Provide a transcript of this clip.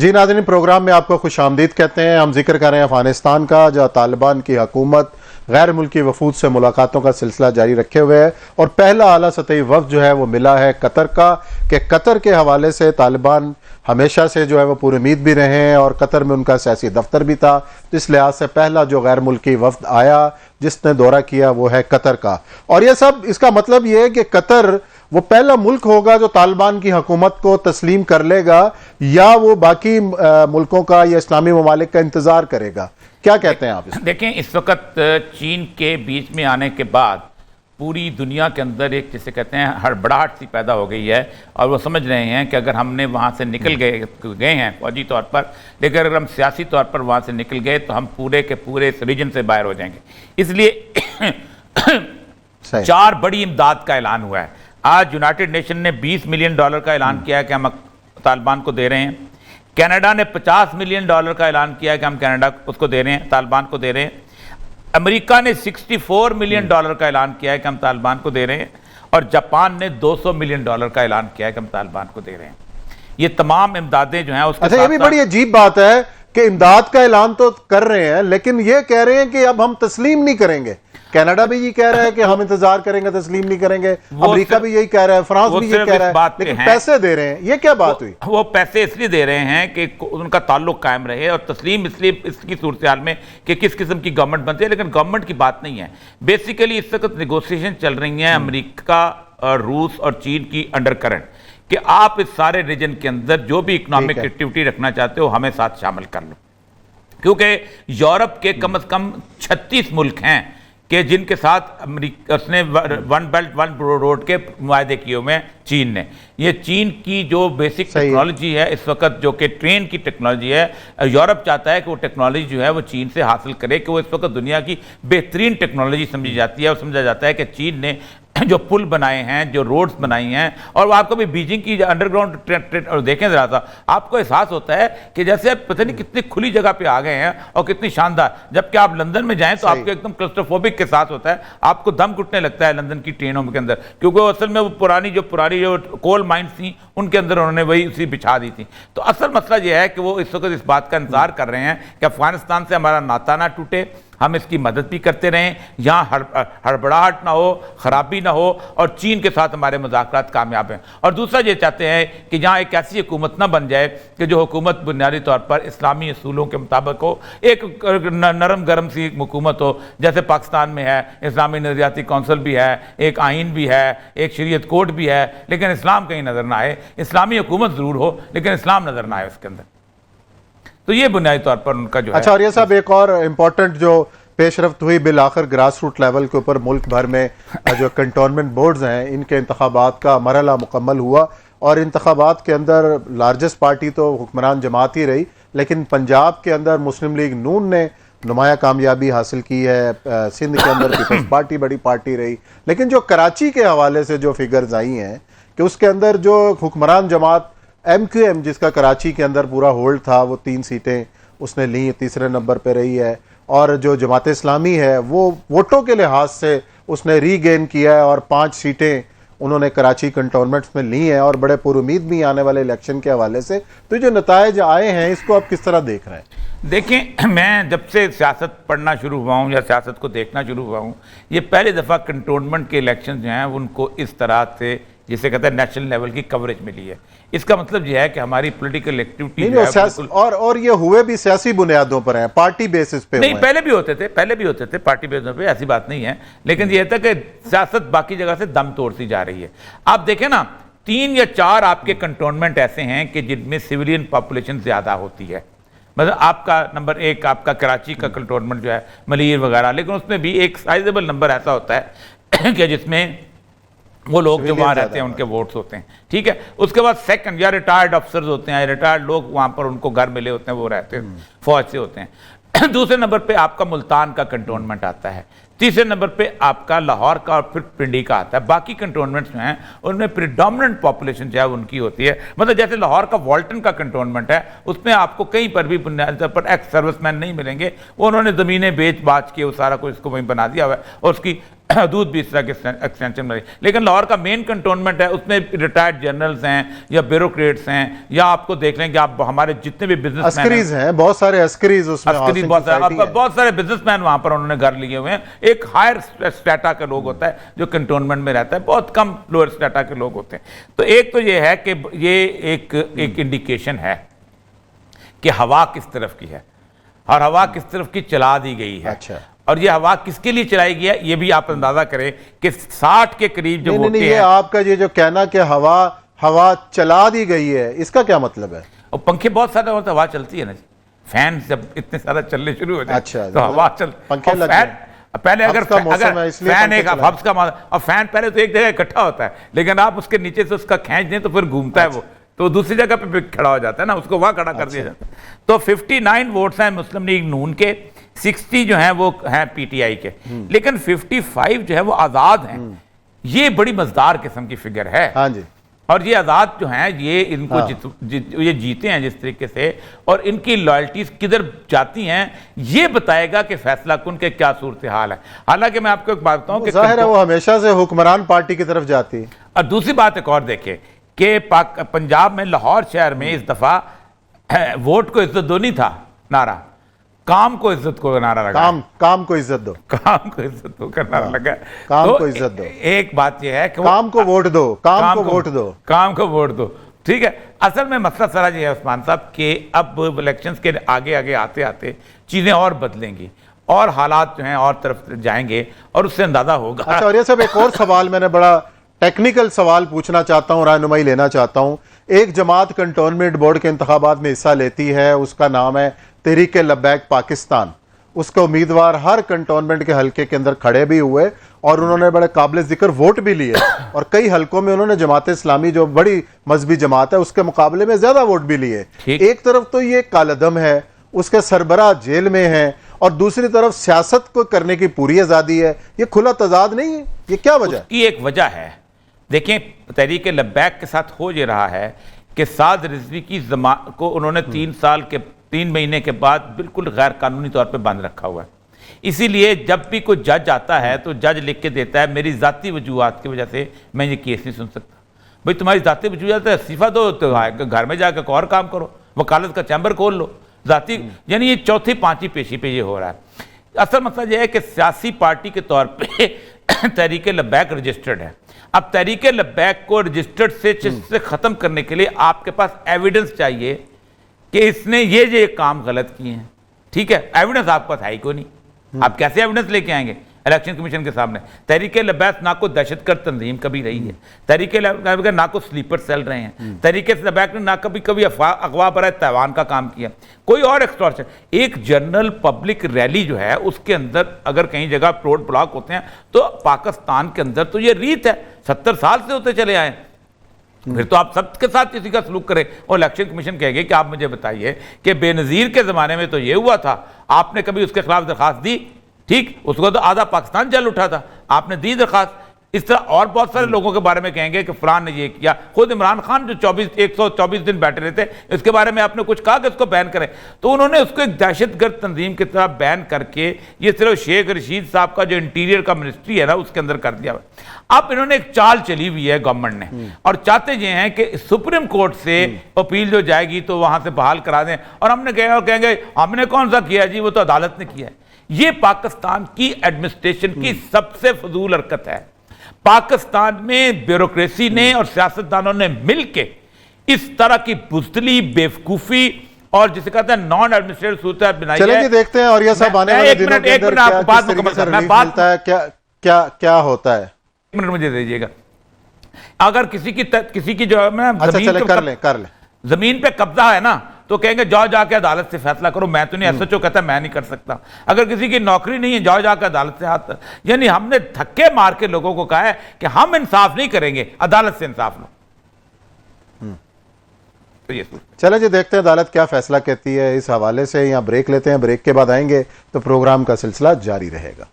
جی ناظرین، پروگرام میں آپ کو خوش آمدید کہتے ہیں۔ ہم ذکر کر رہے ہیں افغانستان کا، جہاں طالبان کی حکومت غیر ملکی وفود سے ملاقاتوں کا سلسلہ جاری رکھے ہوئے ہے، اور پہلا اعلیٰ سطحی وفد جو ہے وہ ملا ہے قطر کا، کہ قطر کے حوالے سے طالبان ہمیشہ سے جو ہے وہ پور امید بھی رہے ہیں، اور قطر میں ان کا سیاسی دفتر بھی تھا۔ اس لحاظ سے پہلا جو غیر ملکی وفد آیا جس نے دورہ کیا وہ ہے قطر کا، اور یہ سب اس کا مطلب یہ ہے کہ قطر وہ پہلا ملک ہوگا جو طالبان کی حکومت کو تسلیم کر لے گا، یا وہ باقی ملکوں کا یا اسلامی ممالک کا انتظار کرے گا؟ کیا کہتے ہیں آپ اس؟ دیکھیں، اس وقت چین کے بیچ میں آنے کے بعد پوری دنیا کے اندر ایک جسے کہتے ہیں ہڑبڑاہٹ سی پیدا ہو گئی ہے، اور وہ سمجھ رہے ہیں کہ اگر ہم نے وہاں سے نکل گئے ہیں فوجی طور پر، لیکن اگر ہم سیاسی طور پر وہاں سے نکل گئے تو ہم پورے کے پورے اس ریجن سے باہر ہو جائیں گے۔ اس لیے 4 بڑی امداد کا اعلان ہوا ہے۔ آج یونائٹڈ نیشن نے $20 ملین کا اعلان کیا ہے کہ ہم طالبان کو دے رہے ہیں۔ کینیڈا نے $50 ملین کا اعلان کیا ہے کہ ہم کینیڈا اس کو دے رہے ہیں، طالبان کو دے رہے ہیں۔ امریکہ نے $64 ملین کا اعلان کیا ہے کہ ہم طالبان کو دے رہے ہیں، اور جاپان نے $200 ملین کا اعلان کیا ہے کہ ہم طالبان کو دے رہے ہیں۔ یہ تمام امدادیں جو ہیں اس کے اچھا، یہ بھی بڑی عجیب بات ہے کہ امداد کا اعلان تو کر رہے ہیں، لیکن یہ کہہ رہے ہیں کہ اب ہم تسلیم نہیں کریں گے۔ کینیڈا بھی یہ کہہ رہا ہے کہ ہم انتظار کریں گے، تسلیم نہیں کریں گے۔ امریکہ بھی یہی کہہ رہا ہے، فرانس بھی یہ کہہ رہا ہے، لیکن پیسے دے رہے ہیں۔ یہ کیا بات ہوئی؟ وہ پیسے اس لیے دے رہے ہیں کہ ان کا تعلق قائم رہے، اور تسلیم اس لیے اس کی صورتحال میں کہ کس قسم کی گورنمنٹ بنتی ہے، لیکن گورنمنٹ کی بات نہیں ہے۔ بیسیکلی اس وقت نیگوسیشن چل رہی ہیں امریکہ اور روس اور چین کی انڈر کرنٹ، کہ آپ اس سارے ریجن کے اندر جو بھی اکنامک ایکٹیویٹی رکھنا چاہتے ہو ہمیں ساتھ شامل کر لو، کیونکہ یورپ کے کم از کم 36 ملک ہیں کہ جن کے ساتھ اس نے ون بیلٹ ون روڈ کے معاہدے کیے ہوئے ہیں چین نے۔ یہ چین کی جو بیسک ٹیکنالوجی ہے اس وقت، جو کہ ٹرین کی ٹیکنالوجی ہے، یورپ چاہتا ہے کہ وہ ٹیکنالوجی جو ہے وہ چین سے حاصل کرے، کہ وہ اس وقت دنیا کی بہترین ٹیکنالوجی سمجھی جاتی ہے، اور سمجھا جاتا ہے کہ چین نے جو پل بنائے ہیں، جو روڈز بنائی ہیں، اور وہ آپ کو بھی بیجنگ کی انڈر گراؤنڈ اور دیکھیں ذرا سا، آپ کو احساس ہوتا ہے کہ جیسے آپ پتہ نہیں کتنی کھلی جگہ پہ آ گئے ہیں اور کتنی شاندار۔ جبکہ آپ لندن میں جائیں تو آپ کو ایک دم کلسٹروفوبک کے ساتھ ہوتا ہے، آپ کو دم گھٹنے لگتا ہے لندن کی ٹرینوں کے اندر، کیونکہ وہ اصل میں وہ پرانی جو کول مائنز تھیں ان کے اندر انہوں نے وہی اسی بچھا دی تھی۔ تو اصل مسئلہ یہ ہے کہ وہ اس وقت اس بات کا انتظار کر رہے ہیں کہ افغانستان سے ہمارا ناطہ نہ ٹوٹے، ہم اس کی مدد بھی کرتے رہیں، یہاں ہڑبڑاہٹ نہ ہو، خرابی نہ ہو، اور چین کے ساتھ ہمارے مذاکرات کامیاب ہیں۔ اور دوسرا یہ چاہتے ہیں کہ یہاں ایک ایسی حکومت نہ بن جائے کہ جو حکومت بنیادی طور پر اسلامی اصولوں کے مطابق ہو، ایک نرم گرم سی حکومت ہو، جیسے پاکستان میں ہے، اسلامی نظریاتی کونسل بھی ہے، ایک آئین بھی ہے، ایک شریعت کوڈ بھی ہے، لیکن اسلام کہیں نظر نہ آئے۔ اسلامی حکومت ضرور ہو لیکن اسلام نظر نہ آئے اس کے اندر۔ تو یہ بنیادی طور پر ان کا جو ہے۔ اچھا، اور یہ صاحب ایک اور امپورٹنٹ جو پیش رفت ہوئی بالآخر گراس روٹ لیول کے اوپر ملک بھر میں جو کنٹونمنٹ بورڈز ہیں ان کے انتخابات کا مرحلہ مکمل ہوا، اور انتخابات کے اندر لارجسٹ پارٹی تو حکمران جماعت ہی رہی، لیکن پنجاب کے اندر مسلم لیگ نون نے نمایاں کامیابی حاصل کی ہے، سندھ کے اندر پیپلز پارٹی بڑی پارٹی رہی، لیکن جو کراچی کے حوالے سے جو فگرز آئی ہیں کہ اس کے اندر جو حکمران جماعت MQM جس کا کراچی کے اندر پورا ہولڈ تھا، وہ 3 سیٹیں اس نے لیں، تیسرے نمبر پہ رہی ہے، اور جو جماعت اسلامی ہے وہ ووٹوں کے لحاظ سے اس نے ری گین کیا ہے، اور 5 سیٹیں انہوں نے کراچی کنٹونمنٹس میں لی ہیں، اور بڑے پر امید بھی آنے والے الیکشن کے حوالے سے۔ تو جو نتائج آئے ہیں اس کو آپ کس طرح دیکھ رہے ہیں؟ دیکھیں، میں جب سے سیاست پڑھنا شروع ہوا ہوں یا سیاست کو دیکھنا شروع ہوا ہوں، یہ پہلی دفعہ کنٹونمنٹ کے الیکشن جو ہیں ان کو اس طرح سے جسے کہتے ہیں نیشنل لیول کی کوریج ملی ہے۔ اس کا مطلب یہ ہے کہ ہماری پولیٹیکل ایکٹیویٹی اور یہ ہوئے بھی سیاسی بنیادوں پر ہیں، پارٹی بیسس پہ نہیں، پہلے بھی ہوتے تھے پارٹی بیسس پہ، ایسی بات نہیں ہے، لیکن یہ تھا کہ سیاست باقی جگہ سے دم توڑتی جا رہی ہے۔ آپ دیکھیں نا، 3 یا 4 آپ کے کنٹونمنٹ ایسے ہیں کہ جن میں سویلین پاپولیشن زیادہ ہوتی ہے، مطلب آپ کا نمبر 1 آپ کا کراچی کا کنٹونمنٹ جو ہے ملیر وغیرہ، لیکن اس میں بھی ایک سائزیبل نمبر ایسا ہوتا ہے کہ جس میں وہ لوگ جو وہاں رہتے ہیں ان کے ووٹس ہوتے ہیں، ٹھیک ہے۔ اس کے بعد سیکنڈ یا ریٹائرڈ افسرز ہوتے ہیں، ریٹائرڈ لوگ وہاں پر ان کو گھر ملے ہوتے ہیں، وہ رہتے ہیں، فوج سے ہوتے ہیں۔ دوسرے نمبر پہ آپ کا ملتان کا کنٹونمنٹ آتا ہے، تیسرے نمبر پہ آپ کا لاہور کا اور پھر پنڈی کا آتا ہے۔ باقی کنٹونمنٹس جو ہیں ان میں پریڈومننٹ پاپولیشن جو ہے ان کی ہوتی ہے، مطلب جیسے لاہور کا والٹن کا کنٹونمنٹ ہے، اس میں آپ کو کہیں پر بھی بنیادی طور پر ایکس سروس مین نہیں ملیں گے، وہ انہوں نے زمینیں بیچ باچ کے وہ سارا کچھ اس کو وہیں بنا دیا ہوا ہے، اور اس کی حدود بھی اس طرح کے ایکسٹینشن میں، لیکن لاہور کا مین کنٹونمنٹ ہے، اس میں ریٹائرڈ جنرلز ہیں یا بیوروکریٹس ہیں، یا آپ کو دیکھ لیں کہ آپ ہمارے جتنے بھی بزنس عسکریز ہیں، بہت سارے عسکریز اس میں، بہت سارے بزنس مین وہاں پر انہوں نے گھر لیے ہوئے ہیں. ایک ہائر اسٹیٹا کا لوگ ہوتا ہے جو کنٹونمنٹ میں رہتا ہے، بہت کم لوئر اسٹیٹا کے لوگ ہوتے ہیں. تو ایک تو یہ ہے کہ یہ ایک انڈیکیشن ہے کہ ہوا کس طرف کی ہے اور ہوا کس طرف کی چلا دی گئی ہے. اچھا، اور یہ ہوا کس کے لیے چلائی گئی ہے یہ بھی آپ اندازہ کریں کہ 60 کے قریب جو ووٹیں ہیں. یہ آپ کا یہ جو کہنا کہ ہوا چلا دی گئی ہے، اس کا کیا مطلب ہے؟ اور پنکھے بہت سارے ہوتے ہیں، ہوا چلتی ہے نا جی. فین جب اتنے سارے چلنے شروع ہو جائے تو ہوا پنکھے لگ پہلے اگر فین ایک ہبس کا اور فین پہلے تو ایک جگہ اکٹھا ہوتا ہے، لیکن آپ اس کے نیچے سے اس کا کھینچ دیں تو پھر گھومتا ہے وہ، تو دوسری جگہ پہ کھڑا ہو جاتا ہے نا، اس کو وہاں کھڑا کر دیا جاتا ہے. تو 59 ووٹس ہیں مسلم لیگ نون کے، 60 جو ہیں وہ ہیں پی ٹی آئی کے، لیکن 55 جو ہے وہ آزاد ہیں. یہ بڑی مزدار قسم کی فگر ہے. ہاں جی. اور یہ آزاد جو ہیں یہ ان کو یہ جیتے ہیں جس طریقے سے، اور ان کی لائلٹیز کدھر جاتی ہیں یہ بتائے گا کہ فیصلہ کن کے کیا صورتحال ہے. حالانکہ میں آپ کو ایک بات بتاؤں کہ ظاہر ہے وہ ہمیشہ سے حکمران پارٹی کی طرف جاتی ہے. اور دوسری بات ایک اور دیکھیں کہ پنجاب میں لاہور شہر میں اس دفعہ ووٹ کو عزت دو نہیں تھا نعرہ، کام کو عزت کو نعرہ لگا. کام کو عزت دو، کام کو عزت دو کا نعرہ لگا. کام کو عزت دو. ایک بات یہ ہے کہ کام کو ووٹ دو، کام کو ووٹ دو، کام کو ووٹ دو. ٹھیک ہے. اصل میں مسئلہ سارا یہ ہے عثمان صاحب کہ اب الیکشنز کے آگے آتے آتے چیزیں اور بدلیں گی اور حالات جو ہیں اور طرف جائیں گے اور اس سے اندازہ ہوگا. اچھا، اور یہ سب ایک اور سوال میں نے بڑا ٹیکنیکل سوال پوچھنا چاہتا ہوں، رہنمائی لینا چاہتا ہوں. ایک جماعت کنٹونمنٹ بورڈ کے انتخابات میں حصہ لیتی ہے، اس کا نام ہے تحریک لبیک پاکستان. اس کے امیدوار ہر کنٹونمنٹ کے حلقے کے اندر کھڑے بھی ہوئے اور انہوں نے بڑے قابل ذکر ووٹ بھی لیے، اور کئی حلقوں میں انہوں نے جماعت اسلامی جو بڑی مذہبی جماعت ہے اس کے مقابلے میں زیادہ ووٹ بھی لیے. ایک طرف تو یہ کالعدم ہے، اس کے سربراہ جیل میں ہیں، اور دوسری طرف سیاست کو کرنے کی پوری آزادی ہے. یہ کھلا تضاد نہیں ہے؟ یہ کیا وجہ ہے؟ اس کی ایک وجہ ہے. دیکھیں تحریک لبیک کے ساتھ ہو یہ رہا ہے کہ سعد رضوی کی کو انہوں نے 3 مہینے کے بعد بالکل غیر قانونی طور پہ بند رکھا ہوا ہے. اسی لیے جب بھی کوئی جج آتا ہے تو جج لکھ کے دیتا ہے میری ذاتی وجوہات کی وجہ سے میں یہ کیس نہیں سن سکتا. بھئی تمہاری ذاتی وجوہات ہے، استعفیٰ دو تو گھر میں جا کے اور کام کرو، وکالت کا چیمبر کھول لو. ذاتی یعنی یہ چوتھی پانچویں پیشی پہ یہ ہو رہا ہے. اصل مسئلہ یہ ہے کہ سیاسی پارٹی کے طور پہ تحریک لبیک رجسٹرڈ ہے. اب تحریک لبیک کو رجسٹرڈ سے ختم کرنے کے لیے آپ کے پاس ایویڈنس چاہیے کہ اس نے یہ کام غلط کیے ہیں. ٹھیک ہے، ایویڈنس آپ کے پاس ہے ہی کوئی نہیں. آپ کیسے ایویڈنس لے کے آئیں گے الیکشن کمیشن کے سامنے؟ تحریک لبیک نہ کوئی دہشت گرد تنظیم کبھی رہی ہے، تحریک لبیک نہ کوئی سلیپر سیل رہے ہیں، تحریک لبیک نے نہ کبھی اغوا برائے تیوان کا کام کیا، کوئی اور ایکسٹورشن. ایک جنرل پبلک ریلی جو ہے اس کے اندر اگر کہیں جگہ روڈ بلاک ہوتے ہیں تو پاکستان کے اندر تو یہ ریت ہے، 70 سال سے ہوتے چلے آئے. پھر تو آپ سب کے ساتھ کسی کا سلوک کریں. اور الیکشن کمیشن کہے گے کہ آپ مجھے بتائیے کہ بے نظیر کے زمانے میں تو یہ ہوا تھا، آپ نے کبھی اس کے خلاف درخواست دی؟ ٹھیک، اس کو تو آدھا پاکستان جل اٹھا تھا، آپ نے دی درخواست. اس طرح اور بہت سارے لوگوں کے بارے میں کہیں گے کہ فلان نے یہ کیا. خود عمران خان جو 124 دن بیٹھے رہتے، اس کے بارے میں آپ نے کچھ کہا کہ اس کو بین کریں، تو انہوں نے اس کو ایک دہشت گرد تنظیم کی طرح بین کر کے یہ صرف شیخ رشید صاحب کا جو انٹیریئر کا منسٹری ہے نا اس کے اندر کر دیا. اب انہوں نے ایک چال چلی ہوئی ہے گورنمنٹ نے، اور چاہتے یہ ہیں کہ سپریم کورٹ سے اپیل جو جائے گی تو وہاں سے بحال کرا دیں، اور ہم نے کہیں گے ہم نے کون سا کیا جی، وہ تو عدالت نے کیا ہے. یہ پاکستان کی ایڈمنسٹریشن کی سب سے فضول حرکت ہے. پاکستان میں بیوروکریسی نے اور سیاستدانوں نے مل کے اس طرح کی بزدلی، بیوقوفی اور جسے کہتے ہیں نان ایڈمنسٹریٹو صورتحال بنائی ہے. چلیں جی دیکھتے ہیں اور یہ سب آنے والے دنوں کے اندر کس طریقے سے ریلیف ملتا ہے، کیا ہوتا ہے. ایک منٹ مجھے دیجیے گا. اگر کسی کی جو کر لیں زمین پہ قبضہ ہے نا تو کہیں گے جاؤ جا کے عدالت سے فیصلہ کرو. میں تو نہیں، ایس ایچ او کہتا ہے میں نہیں کر سکتا. اگر کسی کی نوکری نہیں ہے جاؤ جا کے عدالت سے ہاتھ. یعنی ہم نے دھکے مار کے لوگوں کو کہا ہے کہ ہم انصاف نہیں کریں گے، عدالت سے انصاف لو. چلیں جی دیکھتے ہیں عدالت کیا فیصلہ کہتی ہے اس حوالے سے. یہاں بریک لیتے ہیں، بریک کے بعد آئیں گے تو پروگرام کا سلسلہ جاری رہے گا.